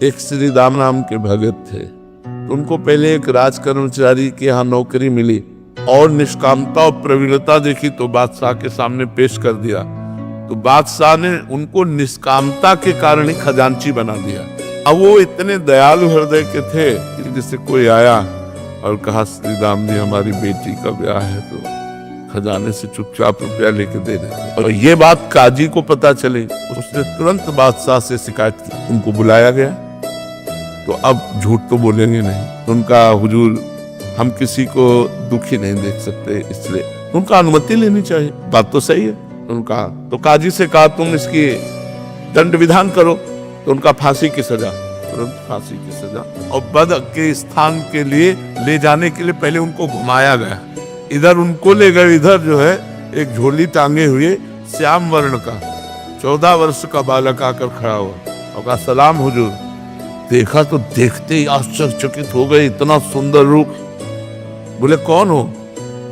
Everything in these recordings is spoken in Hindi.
एक श्री राम नाम के भगत थे। तो उनको पहले एक राज कर्मचारी के यहाँ नौकरी मिली और निष्कामता और प्रवीणता देखी तो बादशाह के सामने पेश कर दिया। तो बादशाह ने उनको निष्कामता के कारण ही खजांची बना दिया। अब वो इतने दयालु हृदय के थे कि जिससे कोई आया और कहा श्री राम जी हमारी बेटी का ब्याह है तो खजाने से चुपचाप रुपया लेके दे देते। और ये बात काजी को पता चली, उसने तुरंत बादशाह से शिकायत की। उनको बुलाया गया तो अब झूठ तो बोलेंगे नहीं। तो उनका हुजूर हम किसी को दुखी नहीं देख सकते, इसलिए उनका अनुमति लेनी चाहिए। बात तो सही है। उनका तो काजी से कहा तुम इसकी दंड विधान करो। तो उनका फांसी की सजा, तुरंत फांसी की सजा। और बद के स्थान के लिए ले जाने के लिए पहले उनको घुमाया गया। इधर उनको ले गए, इधर जो है एक झोली टांगे हुए श्याम वर्ण का 14 वर्ष का बालक आकर खड़ा हुआ और कहा सलाम हुजूर। देखा तो देखते ही आश्चर्यचकित हो गए, इतना सुंदर रूप। बोले कौन हो?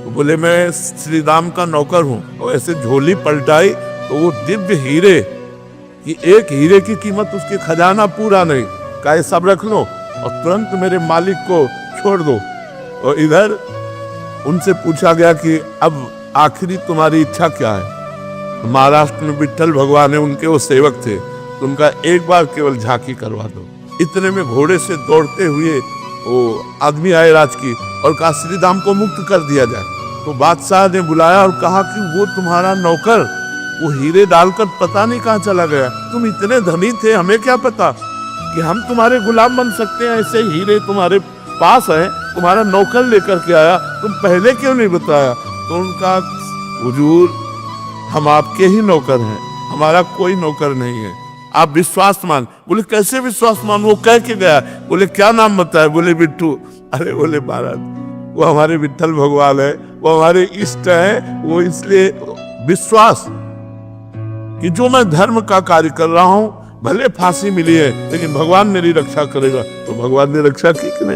तो बोले मैं श्री राम का नौकर हूँ। और ऐसे झोली पलटाई तो वो दिव्य हीरे कि एक हीरे की कीमत उसके खजाना पूरा नहीं। कहा सब रख लो और तुरंत मेरे मालिक को छोड़ दो। और इधर उनसे पूछा गया कि अब आखिरी तुम्हारी इच्छा क्या है? महाराष्ट्र में विट्ठल भगवान है, उनके वो सेवक थे, तो उनका एक बार केवल झांकी करवा दो। इतने में घोड़े से दौड़ते हुए वो आदमी आए राज की और कहा श्री राम को मुक्त कर दिया जाए। तो बादशाह ने बुलाया और कहा कि वो तुम्हारा नौकर वो हीरे डालकर पता नहीं कहाँ चला गया। तुम इतने धनी थे, हमें क्या पता कि हम तुम्हारे गुलाम बन सकते हैं। ऐसे हीरे तुम्हारे पास है, तुम्हारा नौकर लेकर के आया, तुम पहले क्यों नहीं बताया? तो उनका हुजूर हम आपके ही नौकर हैं, हमारा कोई नौकर नहीं है, आप विश्वास मान। बोले कैसे विश्वास मान? वो कह के गया। बोले क्या नाम बताया? बोले बिट्टू। अरे बोले महाराज वो हमारे विट्ठल भगवान है, वो हमारे इष्ट है, वो इसलिए विश्वास कि जो मैं धर्म का कार्य कर रहा हूं, भले फांसी मिली है लेकिन भगवान मेरी रक्षा करेगा। तो भगवान ने रक्षा की कि नहीं?